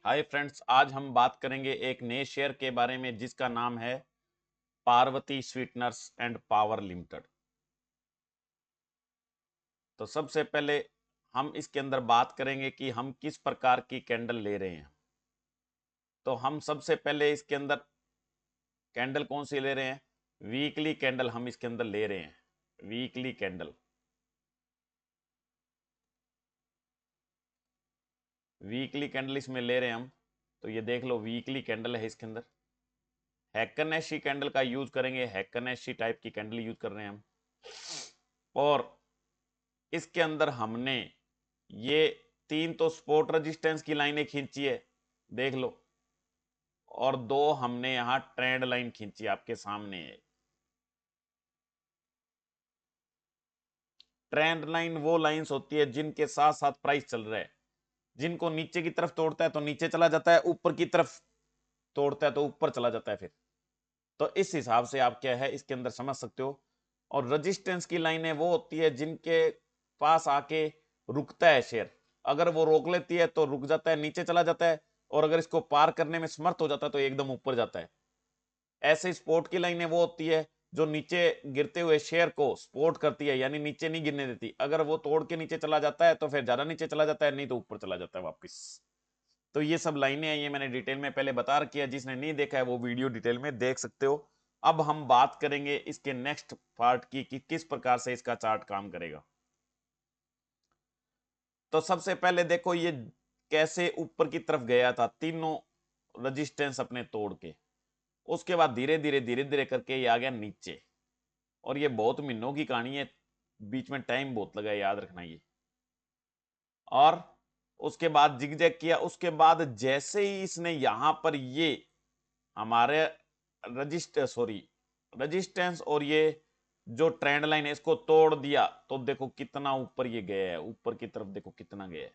Hi friends, आज हम बात करेंगे एक नए शेयर के बारे में जिसका नाम है Parvati sweeteners and power limited. तो सबसे पहले हम इसके अंदर बात करेंगे कि हम किस प्रकार की कैंडल ले रहे हैं। तो हम सबसे पहले इसके अंदर कैंडल कौन सी ले रहे हैं? वीकली कैंडल हम इसके अंदर ले रहे हैं। वीकली कैंडल, वीकली कैंडल इसमें ले रहे हैं हम। तो ये देख लो, वीकली कैंडल है इसके अंदर। हैकनैशी कैंडल का यूज करेंगे, हैकनैशी टाइप की कैंडल यूज कर रहे हैं हम। और इसके अंदर हमने ये 3 तो सपोर्ट रेजिस्टेंस की लाइनें खींची है, देख लो, और 2 हमने यहां ट्रेंड लाइन खींची, आपके सामने है। ट्रेंड लाइन वो लाइंस होती है जिनके साथ साथ प्राइस चल रहा है। जिनको नीचे की तरफ तोड़ता है तो नीचे चला जाता है, ऊपर की तरफ तोड़ता है तो ऊपर चला जाता है। फिर तो इस हिसाब से आप क्या है इसके अंदर समझ सकते हो। और रेजिस्टेंस की लाइनें वो होती है जिनके पास आके रुकता है शेयर। अगर वो रोक लेती है तो रुक जाता है, नीचे चला जाता है, और अगर इसको पार करने में समर्थ हो जाता है तो एकदम ऊपर जाता है। ऐसे सपोर्ट की लाइनें वो होती है जो नीचे गिरते हुए शेयर को सपोर्ट करती है, यानी नीचे नहीं गिरने देती। अगर वो तोड़ के नीचे चला जाता है तो फिर ज्यादा नीचे चला जाता है, नहीं तो ऊपर चला जाता है वापिस। तो ये सब लाइनें हैं, ये मैंने डिटेल में पहले बता रखी है। जिसने नहीं देखा है वो वीडियो डिटेल में देख सकते हो। अब हम बात करेंगे इसके नेक्स्ट पार्ट की कि किस प्रकार से इसका चार्ट काम करेगा। तो सबसे पहले देखो ये कैसे ऊपर की तरफ गया था, तीनों रेजिस्टेंस अपने तोड़ के। उसके बाद धीरे धीरे धीरे धीरे करके ये आ गया नीचे। और ये बहुत महीनों की कहानी है, बीच में टाइम बहुत लगा, याद रखना ये। और उसके बाद जिगजैग किया। उसके बाद जैसे ही इसने यहां पर ये हमारे रजिस्टेंस और ये जो ट्रेंड लाइन है इसको तोड़ दिया, तो देखो कितना ऊपर ये गया है, ऊपर की तरफ देखो कितना गया है।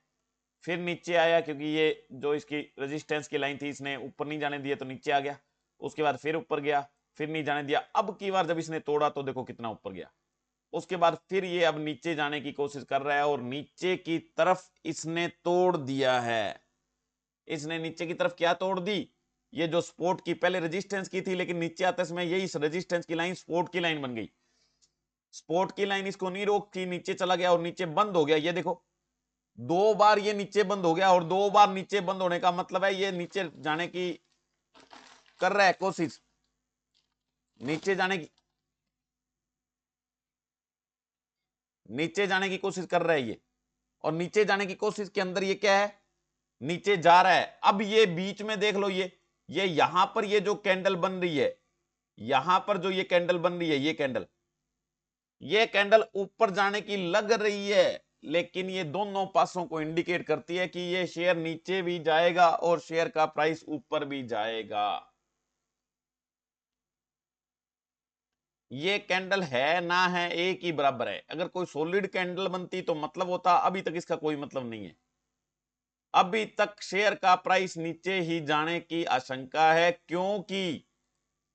फिर नीचे आया, क्योंकि ये जो इसकी रेजिस्टेंस की लाइन थी इसने ऊपर नहीं जाने दिया तो नीचे आ गया। उसके बाद फिर ऊपर गया, फिर नहीं जाने दिया। अब की बार जब इसने तोड़ा तो देखो कितना ऊपर गया। उसके बाद फिर ये अब नीचे जाने की कोशिश कर रहा है और नीचे की तरफ इसने तोड़ दिया है। इसने नीचे की तरफ क्या तोड़ दी? ये जो सपोर्ट की पहले रेजिस्टेंस की थी, लेकिन नीचे आते समय यही इस रेजिस्टेंस की लाइन सपोर्ट की लाइन बन गई। सपोर्ट की लाइन इसको नहीं रोकती, नीचे चला गया और नीचे बंद हो गया। ये देखो 2 बार ये नीचे बंद हो गया, और 2 बार नीचे बंद होने का मतलब है ये नीचे जाने की कर रहा है कोशिश, नीचे जाने की, नीचे जाने की कोशिश कर रहा है ये। और नीचे जाने की कोशिश के अंदर ये क्या है, नीचे जा रहा है। अब ये बीच में देख लो, ये यहां पर ये जो कैंडल बन रही है, यहां पर जो ये कैंडल बन रही है, ये कैंडल ऊपर जाने की लग रही है, लेकिन ये दोनों पासों को इंडिकेट करती है कि ये शेयर नीचे भी जाएगा और शेयर का प्राइस ऊपर भी जाएगा। ये कैंडल है ना है एक ही बराबर है। अगर कोई सॉलिड कैंडल बनती तो मतलब होता, अभी तक इसका कोई मतलब नहीं है। अभी तक शेयर का प्राइस नीचे ही जाने की आशंका है, क्योंकि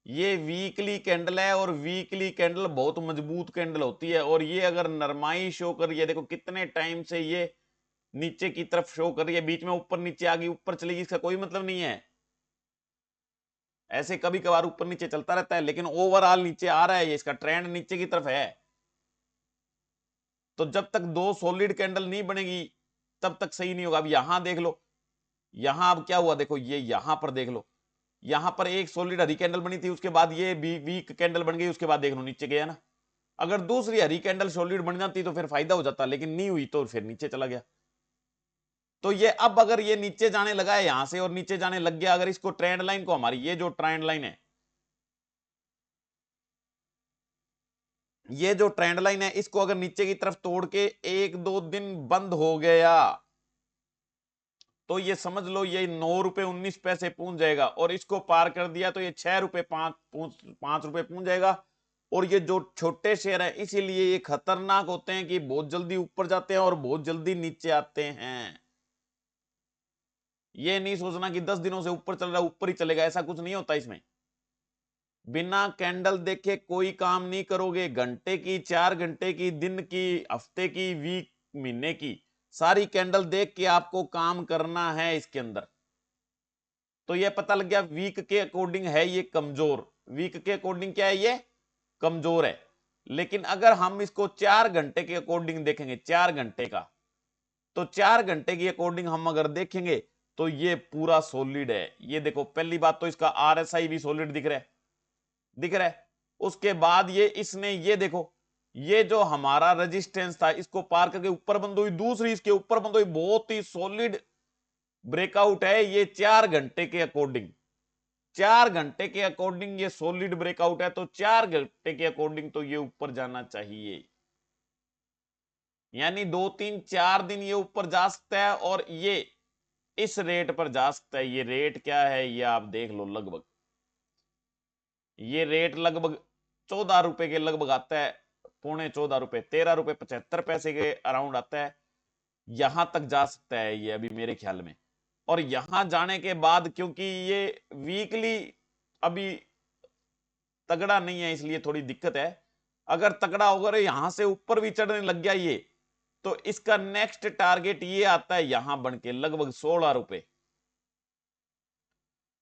ये वीकली कैंडल है और वीकली कैंडल बहुत मजबूत कैंडल होती है। और ये अगर नरमाई शो कर रही है, देखो कितने टाइम से ये नीचे की तरफ शो कर रही है, बीच में ऊपर नीचे आ गई, ऊपर चलेगी, इसका कोई मतलब नहीं है। ऐसे कभी कभार ऊपर नीचे चलता रहता है, लेकिन ओवरऑल नीचे आ रहा है, ये इसका ट्रेंड नीचे की तरफ है। तो जब तक 2 सॉलिड कैंडल नहीं बनेगी तब तक सही नहीं होगा। अब यहां देख लो, यहां अब क्या हुआ, देखो ये यहां पर देख लो, यहां पर एक सॉलिड हरी कैंडल बनी थी, उसके बाद ये वीक कैंडल बन गई, उसके बाद देख लो नीचे गया ना। अगर दूसरी हरी कैंडल सॉलिड बन जाती तो फिर फायदा हो जाता, लेकिन नहीं हुई तो फिर नीचे चला गया। तो ये अब अगर ये नीचे जाने लगा है यहां से और नीचे जाने लग गया, अगर इसको ट्रेंड लाइन को, हमारी ये जो ट्रेंड लाइन है, ये जो ट्रेंड लाइन है, इसको अगर नीचे की तरफ तोड़ के 1-2 दिन बंद हो गया तो ये समझ लो ये 9 रुपए 19 पैसे पहुंच जाएगा। और इसको पार कर दिया तो ये 6 रुपए 5 रुपए पहुंच जाएगा। और ये जो छोटे शेयर है इसीलिए ये खतरनाक होते हैं कि बहुत जल्दी ऊपर जाते हैं और बहुत जल्दी नीचे आते हैं। ये नहीं सोचना कि 10 दिनों से ऊपर चल रहा है ऊपर ही चलेगा, ऐसा कुछ नहीं होता इसमें। बिना कैंडल देखे कोई काम नहीं करोगे। घंटे की, 4 घंटे की, दिन की, हफ्ते की, वीक, महीने की, सारी कैंडल देख के आपको काम करना है इसके अंदर। तो ये पता लग गया वीक के अकॉर्डिंग है ये कमजोर, वीक के अकॉर्डिंग क्या है ये कमजोर है। लेकिन अगर हम इसको 4 घंटे के अकॉर्डिंग देखेंगे, 4 घंटे का, तो 4 घंटे की अकॉर्डिंग हम अगर देखेंगे तो ये पूरा सॉलिड है। ये देखो पहली बात तो इसका आरएसआई भी सॉलिड दिख रहा है, दिख रहा है। उसके बाद ये इसने ये देखो ये जो हमारा रेजिस्टेंस था इसको पार करके ऊपर बंद हुई, दूसरी इसके ऊपर बंद हुई, बहुत ही सॉलिड ब्रेकआउट है ये 4 घंटे के अकॉर्डिंग। 4 घंटे के अकॉर्डिंग ये सॉलिड ब्रेकआउट है, तो 4 घंटे के अकॉर्डिंग तो ये ऊपर जाना चाहिए, यानी 2-3-4 दिन ये ऊपर जा सकता है और ये इस रेट पर जा सकता है। ये रेट क्या है ये आप देख लो, लगभग ये रेट लगभग 14 रुपए के लगभग आता है, 14.25 रुपए, 13.75 रुपए के अराउंड आता है। यहां तक जा सकता है ये अभी मेरे ख्याल में। और यहां जाने के बाद क्योंकि ये वीकली अभी तगड़ा नहीं है इसलिए थोड़ी दिक्कत है। अगर तगड़ा होगा यहां से ऊपर भी चढ़ने लग गया ये, तो इसका नेक्स्ट टारगेट ये आता है यहां बन के लगभग 16 रुपए,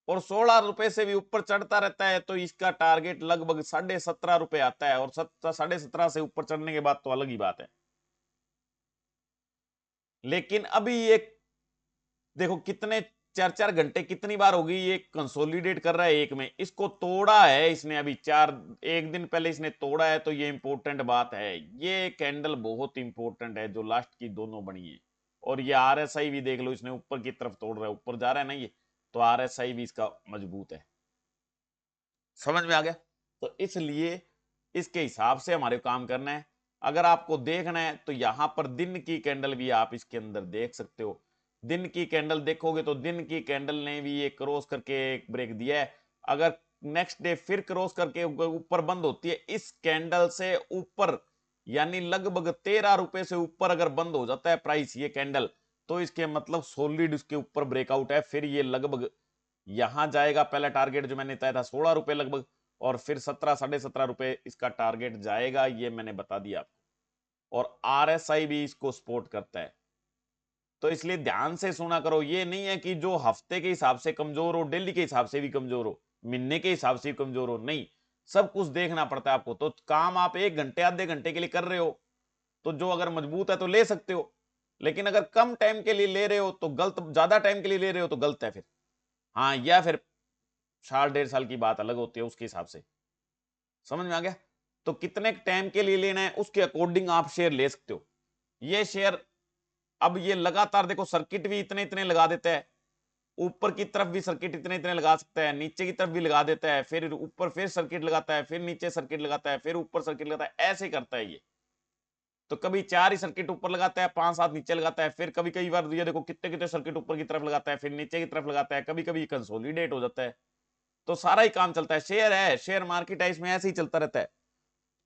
और 16 रुपए से भी ऊपर चढ़ता रहता है तो इसका टारगेट लगभग 17.5 रुपए आता है। और 17.5 से ऊपर चढ़ने के बाद तो अलग ही बात है। लेकिन अभी ये देखो कितने 4-4 घंटे कितनी बार होगी ये कंसोलिडेट कर रहा है एक में, इसको तोड़ा है इसने अभी एक दिन पहले इसने तोड़ा है, तो ये इंपॉर्टेंट बात है। ये कैंडल बहुत इंपॉर्टेंट है जो लास्ट की दोनों बनी है। और ये आरएसआई भी देख लो, इसने ऊपर की तरफ तोड़ रहा है, ऊपर जा रहा है ना ये, तो आरएसआई भी इसका मजबूत है। समझ में आ गया? तो इसलिए इसके हिसाब से हमारे काम करना है। अगर आपको देखना है तो यहां पर दिन की कैंडल भी आप इसके अंदर देख सकते हो। दिन की कैंडल देखोगे तो दिन की कैंडल ने भी ये क्रॉस करके एक ब्रेक दिया है। अगर नेक्स्ट डे फिर क्रॉस करके ऊपर बंद होती है इस कैंडल से ऊपर, यानी लगभग 13 रुपए से ऊपर अगर बंद हो जाता है प्राइस ये कैंडल, तो इसके मतलब सॉलिड इसके ऊपर ब्रेकआउट है। फिर ये लगभग यहां जाएगा, पहला टारगेट जो मैंने तय था 16 रुपए लगभग, और फिर 17-17.5 रुपए इसका टारगेट जाएगा, ये मैंने बता दिया आपको। और आरएसआई भी इसको सपोर्ट करता है। तो इसलिए ध्यान से सुना करो, ये नहीं है कि जो हफ्ते के हिसाब से कमजोर हो डेली के हिसाब से भी कमजोर हो, महीने के हिसाब से भी कमजोर हो, नहीं, सब कुछ देखना पड़ता है आपको। तो काम आप 1 घंटे आधे घंटे के लिए कर रहे हो तो जो अगर मजबूत है तो ले सकते हो, लेकिन अगर कम टाइम के लिए ले रहे हो तो गलत, ज्यादा टाइम के लिए ले रहे हो तो गलत है फिर। हाँ, या फिर 1.5 साल की बात अलग होती है उसके हिसाब से। समझ में आ गया? तो कितने टाइम के लिए लेना है उसके अकॉर्डिंग आप शेयर ले सकते हो। ये शेयर अब ये लगातार देखो सर्किट भी इतने इतने लगा देता है, ऊपर की तरफ भी सर्किट इतने इतने लगा सकता है, नीचे की तरफ भी लगा देता है, फिर ऊपर फिर सर्किट लगाता है, फिर नीचे सर्किट लगाता है, फिर ऊपर सर्किट लगाता है, ऐसे करता है ये। तो कभी 4 ही सर्किट ऊपर लगाता है, 5-7 नीचे लगाता है, फिर कभी कई बार ये देखो कितने कितने सर्किट ऊपर की तरफ लगाता है, फिर नीचे की तरफ लगाता है, कभी कभी कंसोलिडेट हो जाता है। तो सारा ही काम चलता है। शेयर है, शेयर मार्केट है, इसमें ऐसे ही चलता रहता है।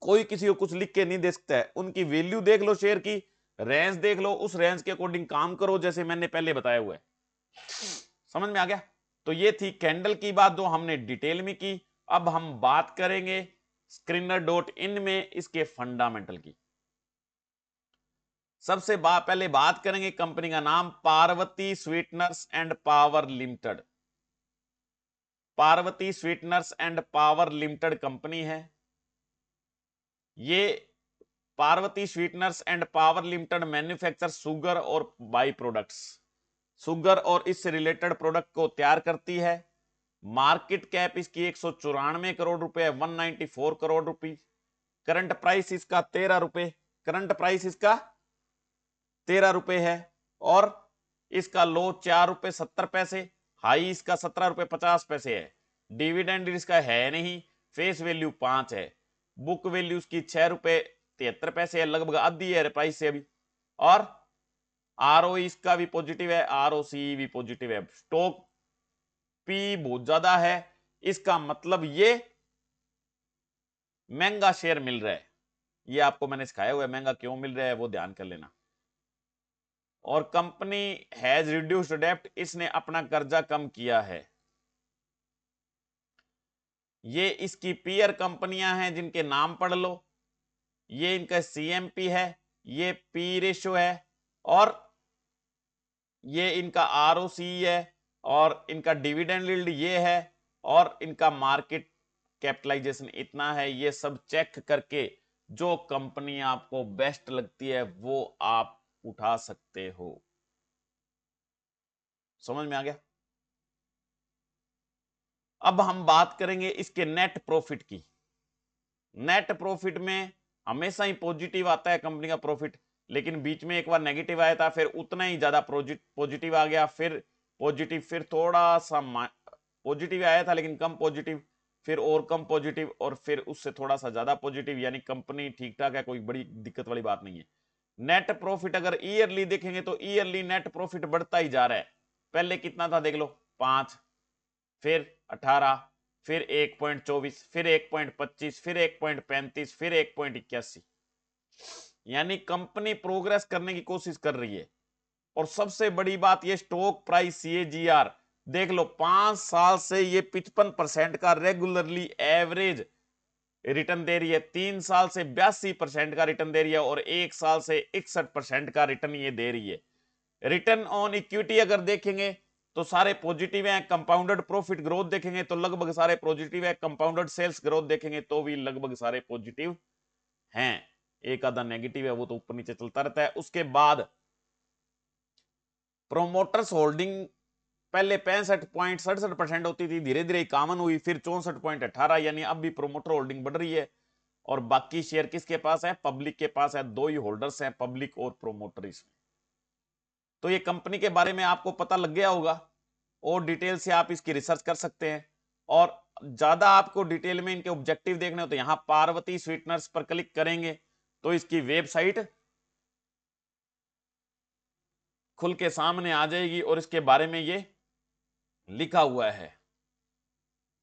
कोई किसी को कुछ लिख के नहीं दे सकता है। उनकी वैल्यू देख लो, शेयर की रेंज देख लो, उस रेंज के अकॉर्डिंग काम करो जैसे मैंने पहले बताया हुआ है। समझ में आ गया? तो ये थी कैंडल की बात जो हमने डिटेल में की। अब हम बात करेंगे Screener.in में इसके फंडामेंटल की। सबसे पहले बात करेंगे कंपनी का नाम Parvati sweeteners and power limited. Parvati sweeteners and power limited company है ये। Parvati sweeteners and power limited manufacture sugar और बाई प्रोडक्ट्स, शुगर और इससे रिलेटेड प्रोडक्ट को तैयार करती है। मार्केट कैप इसकी 194 करोड़ रुपए, 194 करोड़ रुपए। करंट प्राइस इसका 13 रुपए, करंट प्राइस इसका 13 रुपए है। और इसका लो 4 रुपए 70 पैसे, हाई इसका 17 रुपए 50 पैसे है। डिविडेंड इसका है नहीं, फेस वैल्यू 5 है, बुक वैल्यू इसकी 6 रुपए 73 पैसे है, लगभग आधी है प्राइस से अभी। और आरओ इसका भी पॉजिटिव है, आरओसी भी पॉजिटिव है। स्टॉक पी बहुत ज्यादा है, इसका मतलब ये महंगा शेयर मिल रहा है। ये आपको मैंने सिखाया हुआ है महंगा क्यों मिल रहा है, वो ध्यान कर लेना। और कंपनी हैज रिड्यूस्ड डेब्ट, इसने अपना कर्जा कम किया है। ये इसकी पीयर कंपनियां हैं जिनके नाम पढ़ लो। ये इनका सीएमपी है, ये पी रेशो है, और ये इनका आरओसी है, और इनका डिविडेंड यील्ड ये है और इनका मार्केट कैपिटलाइजेशन इतना है। ये सब चेक करके जो कंपनी आपको बेस्ट लगती है वो आप उठा सकते हो। समझ में आ गया? अब हम बात करेंगे इसके नेट प्रॉफिट की। नेट प्रॉफिट में हमेशा ही पॉजिटिव आता है कंपनी का प्रॉफिट, लेकिन बीच में एक बार नेगेटिव आया था, फिर उतना ही ज्यादा पॉजिटिव आ गया, फिर पॉजिटिव, फिर थोड़ा सा पॉजिटिव आया था लेकिन कम पॉजिटिव, फिर और कम पॉजिटिव, और फिर उससे थोड़ा सा ज्यादा पॉजिटिव। यानी कंपनी ठीक ठाक है, कोई बड़ी दिक्कत वाली बात नहीं है। नेट प्रॉफिट अगर ईयरली देखेंगे तो ईयरली नेट प्रॉफिट बढ़ता ही जा रहा है। पहले कितना था देख लो, 5, फिर 18, फिर 1.24, फिर 1.25, फिर 1.35, फिर 1.81। यानी कंपनी प्रोग्रेस करने की कोशिश कर रही है। और सबसे बड़ी बात ये स्टॉक प्राइस CAGR देख लो, 5 साल से ये 55% का रेगुलरली एवरेज रिटर्न दे रही है, 3 साल से 82% का रिटर्न दे रही है, और 1 साल से 61% का रिटर्न ये दे रही है। रिटर्न ऑन इक्विटी अगर देखेंगे तो सारे पॉजिटिव हैं, कंपाउंडेड प्रॉफिट ग्रोथ देखेंगे तो लगभग सारे पॉजिटिव है, कंपाउंडेड सेल्स ग्रोथ देखेंगे तो भी लगभग सारे पॉजिटिव हैं। एक आधा नेगेटिव है, वो तो ऊपर नीचे चलता रहता है। उसके बाद प्रोमोटर्स होल्डिंग पहले 65.67% होती थी, धीरे धीरे 51 हुई, फिर 64.18, यानी अब भी प्रोमोटर होल्डिंग बढ़ रही है। और बाकी शेयर किसके पास है? पब्लिक के पास है। 2 ही होल्डर्स हैं, पब्लिक और प्रोमोटर इसमें। तो ये कंपनी के बारे में आपको पता लग गया होगा, और डिटेल से आप इसकी रिसर्च कर सकते हैं। और ज्यादा आपको डिटेल में इनके ऑब्जेक्टिव देखने हो तो यहां पार्वती स्वीटनर्स पर क्लिक करेंगे तो इसकी वेबसाइट खुल के सामने आ जाएगी और इसके बारे में ये लिखा हुआ है।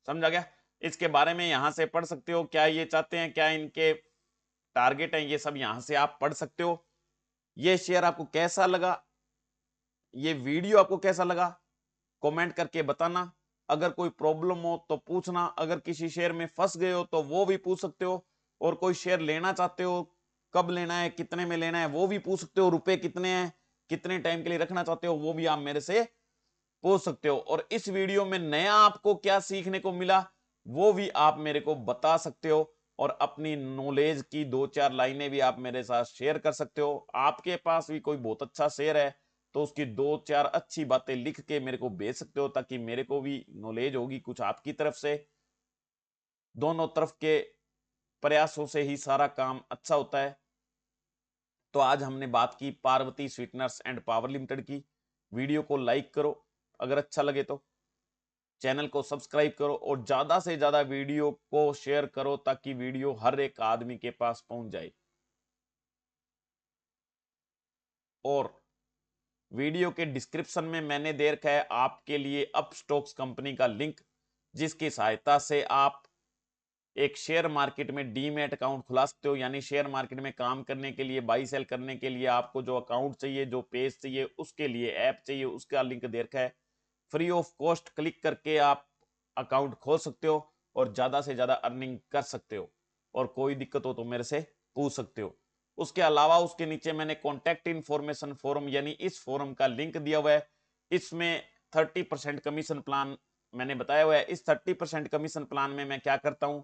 समझा गया? इसके बारे में यहां से पढ़ सकते हो, क्या ये चाहते हैं, क्या इनके टारगेट हैं, ये सब यहां से आप पढ़ सकते हो। ये शेयर आपको कैसा लगा, ये वीडियो आपको कैसा लगा, कमेंट करके बताना। अगर कोई प्रॉब्लम हो तो पूछना, अगर किसी शेयर में फंस गए हो तो वो भी पूछ सकते हो, और कोई शेयर लेना चाहते हो, कब लेना है, कितने में लेना है, वो भी पूछ सकते हो, रुपए कितने हैं, कितने टाइम के लिए रखना चाहते हो, वो भी आप मेरे से पूछ सकते हो। और इस वीडियो में नया आपको क्या सीखने को मिला वो भी आप मेरे को बता सकते हो, और अपनी नॉलेज की 2-4 लाइनें भी आप मेरे साथ शेयर कर सकते हो। आपके पास भी कोई बहुत अच्छा शेयर है तो उसकी 2-4 अच्छी बातें लिख के मेरे को भेज सकते हो, ताकि मेरे को भी नॉलेज होगी कुछ आपकी तरफ से। दोनों तरफ के प्रयासों से ही सारा काम अच्छा होता है। तो आज हमने बात की Parvati sweeteners and power limited की। वीडियो को लाइक करो अगर अच्छा लगे तो, चैनल को सब्सक्राइब करो, और ज्यादा से ज्यादा वीडियो को शेयर करो ताकि वीडियो हर एक आदमी के पास पहुंच जाए। और वीडियो के डिस्क्रिप्शन में मैंने दे रखा है आपके लिए अपस्टॉक्स कंपनी का लिंक, जिसकी सहायता से आप एक शेयर मार्केट में डीमैट अकाउंट खुला सकते हो। यानी शेयर मार्केट में काम करने के लिए, बाई सेल करने के लिए आपको जो अकाउंट चाहिए, जो पेज चाहिए, उसके लिए ऐप चाहिए, उसका लिंक दे रखा है। फ्री ऑफ कॉस्ट क्लिक करके आप अकाउंट खोल सकते हो और ज्यादा से ज्यादा अर्निंग कर सकते हो। और कोई दिक्कत हो तो मेरे से पूछ सकते हो। उसके अलावा उसके नीचे मैंने कॉन्टैक्ट इन्फॉर्मेशन फोरम, यानी इस फोरम का लिंक दिया हुआ है। इसमें 30% कमीशन प्लान मैंने बताया हुआ है। इस 30% कमीशन प्लान में मैं क्या करता हूं,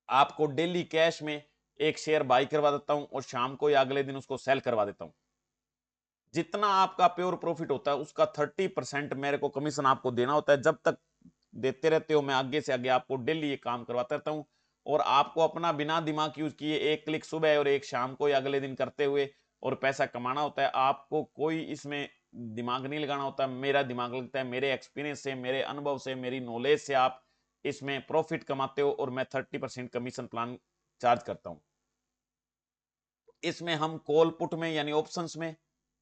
आपको डेली कैश में एक शेयर बाई करवा देता हूं और शाम को या अगले दिन उसको सेल करवा देता हूं। जितना आपका प्योर प्रॉफिट होता है उसका 30% मेरे को कमीशन आपको देना होता है। जब तक देते रहते हो मैं आगे से आगे आपको डेली ये काम करवाता रहता हूं। और आपको अपना बिना दिमाग यूज किए एक क्लिक सुबह और एक शाम को या अगले दिन करते हुए और पैसा कमाना होता है। आपको कोई इसमें दिमाग नहीं लगाना होता, मेरा दिमाग लगता है। मेरे एक्सपीरियंस से, मेरे अनुभव से, मेरी नॉलेज से आप इसमें प्रॉफिट कमाते हो, और मैं 30% कमीशन प्लान चार्ज करता हूं। इसमें हम कॉल पुट में यानी ऑप्शंस में,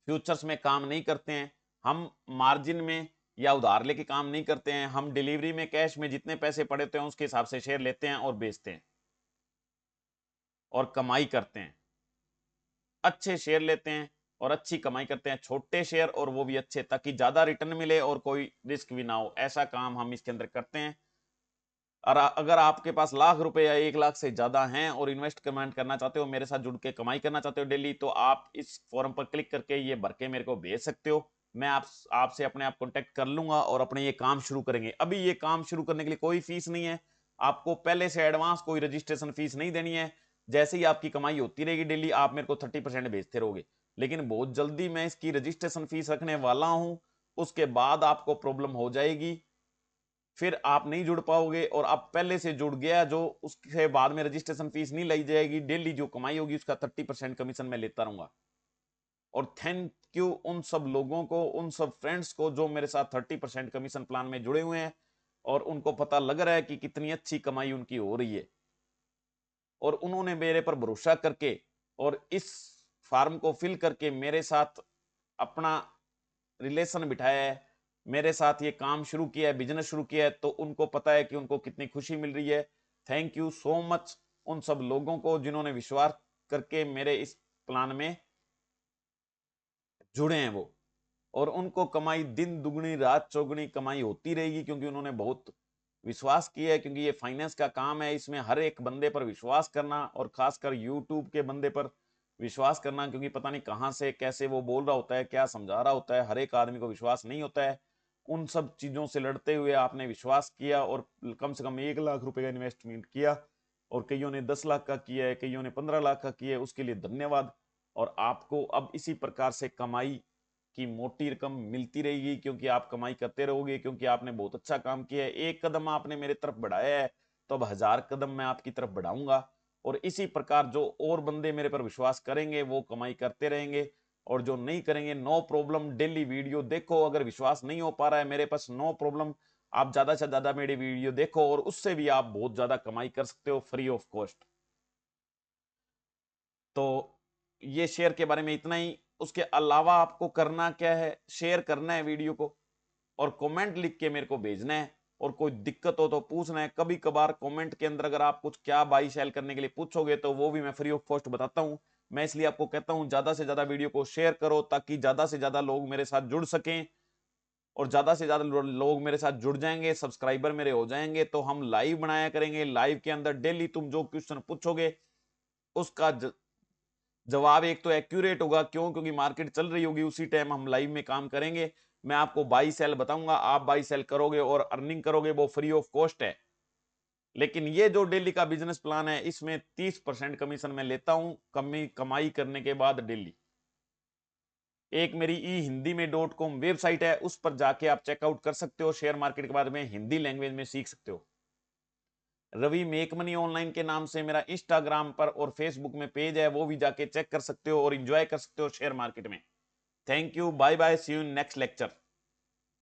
फ्यूचर्स में काम नहीं करते हैं। हम मार्जिन में या उधार लेके काम नहीं करते हैं। हम डिलीवरी में कैश में जितने पैसे पड़े होते हैं उसके हिसाब से शेयर लेते हैं और बेचते हैं और कमाई करते हैं। अच्छे शेयर लेते हैं और अच्छी कमाई करते हैं, छोटे शेयर और वो भी अच्छे, ताकि ज्यादा रिटर्न मिले और कोई रिस्क भी ना हो। ऐसा काम हम इसके अंदर करते हैं। और अगर आपके पास लाख रुपए या 1 लाख से ज्यादा हैं और इन्वेस्ट कमेंट करना चाहते हो, मेरे साथ जुड़ के कमाई करना चाहते हो डेली, तो आप इस फॉर्म पर क्लिक करके ये भर के मेरे को भेज सकते हो। मैं आपसे अपने आप कांटेक्ट कर लूंगा और अपने ये काम शुरू करेंगे। अभी ये काम शुरू करने के लिए कोई फीस नहीं है, आपको पहले से एडवांस कोई रजिस्ट्रेशन फीस नहीं देनी है। जैसे ही आपकी कमाई होती रहेगी डेली, आप मेरे को 30% भेजते रहोगे, लेकिन बहुत जल्दी मैं इसकी रजिस्ट्रेशन फीस रखने वाला हूं। उसके बाद आपको प्रॉब्लम हो जाएगी, फिर आप नहीं जुड़ पाओगे, और आप पहले से जुड़ गया जो, उसके बाद में रजिस्ट्रेशन फीस नहीं ली जाएगी। डेली जो कमाई होगी उसका 30% कमीशन मैं लेता रहूंगा। और थैंक यू उन सब लोगों को, उन सब फ्रेंड्स को जो मेरे साथ 30% कमीशन प्लान में जुड़े हुए हैं और उनको पता लग रहा है कि कितनी अच्छी कमाई उनकी हो रही है, और उन्होंने मेरे पर भरोसा करके और इस फार्म को फिल करके मेरे साथ अपना रिलेशन बिठाया है, मेरे साथ ये काम शुरू किया है, बिजनेस शुरू किया है, तो उनको पता है कि उनको कितनी खुशी मिल रही है। थैंक यू सो मच उन सब लोगों को जिन्होंने विश्वास करके मेरे इस प्लान में जुड़े हैं वो, और उनको कमाई दिन दुगनी रात चौगुनी कमाई होती रहेगी, क्योंकि उन्होंने बहुत विश्वास किया है। क्योंकि ये फाइनेंस का काम है, इसमें हर एक बंदे पर विश्वास करना, और खासकर यूट्यूब के बंदे पर विश्वास करना, क्योंकि पता नहीं कहां से कैसे वो बोल रहा होता है, क्या समझा रहा होता है, हर एक आदमी को विश्वास नहीं होता है। उन सब चीजों से लड़ते हुए आपने विश्वास किया और कम से कम 1 लाख रुपए का इन्वेस्टमेंट किया, और कईयों ने 10 लाख का किया है, कईयों ने 15 लाख का किया है, उसके लिए धन्यवाद। और आपको अब इसी प्रकार से कमाई की मोटी रकम मिलती रहेगी, क्योंकि आप कमाई करते रहोगे, क्योंकि आपने बहुत अच्छा काम किया है। एक कदम आपने मेरे तरफ बढ़ाया है, तो अब 1000 कदम मैं आपकी तरफ बढ़ाऊंगा, और इसी प्रकार जो और बंदे मेरे पर विश्वास करेंगे वो कमाई करते रहेंगे, और जो नहीं करेंगे नो प्रॉब्लम, डेली वीडियो देखो। अगर विश्वास नहीं हो पा रहा है मेरे पास, नो प्रॉब्लम, आप ज्यादा से ज्यादा मेरी वीडियो देखो, और उससे भी आप बहुत ज्यादा कमाई कर सकते हो फ्री ऑफ कॉस्ट। तो ये शेयर के बारे में इतना ही। उसके अलावा आपको करना क्या है, शेयर करना है वीडियो को, और कमेंट लिख के मेरे को भेजना है, और कोई दिक्कत हो तो पूछना है। कभी कभार कमेंट के अंदर अगर आप कुछ क्या बाई सेल करने के लिए पूछोगे तो वो भी मैं फ्री ऑफ कॉस्ट बताता हूं। मैं इसलिए आपको कहता हूं ज्यादा से ज्यादा वीडियो को शेयर करो, ताकि ज्यादा से ज्यादा लोग मेरे साथ जुड़ सकें, और ज्यादा से ज्यादा लोग मेरे साथ जुड़ जाएंगे, सब्सक्राइबर मेरे हो जाएंगे, तो हम लाइव बनाया करेंगे। लाइव के अंदर डेली तुम जो क्वेश्चन पूछोगे उसका जवाब एक तो एक्यूरेट होगा, क्यों, क्योंकि मार्केट चल रही होगी, उसी टाइम हम लाइव में काम करेंगे। मैं आपको बाई सेल बताऊंगा, आप बाई सेल करोगे और अर्निंग करोगे, वो फ्री ऑफ कॉस्ट है। लेकिन ये जो डेली का बिजनेस प्लान है, इसमें 30% कमीशन मैं लेता हूं कमाई करने के बाद डेली। एक मेरी ई हिंदी में .com वेबसाइट है, उस पर जाके आप चेकआउट कर सकते हो, शेयर मार्केट के बारे में हिंदी लैंग्वेज में सीख सकते हो। रवि मेक मनी ऑनलाइन के नाम से मेरा इंस्टाग्राम पर और फेसबुक में पेज है, वो भी जाके चेक कर सकते हो और एंजॉय कर सकते हो शेयर मार्केट में। Thank you, bye bye, see you in next lecture.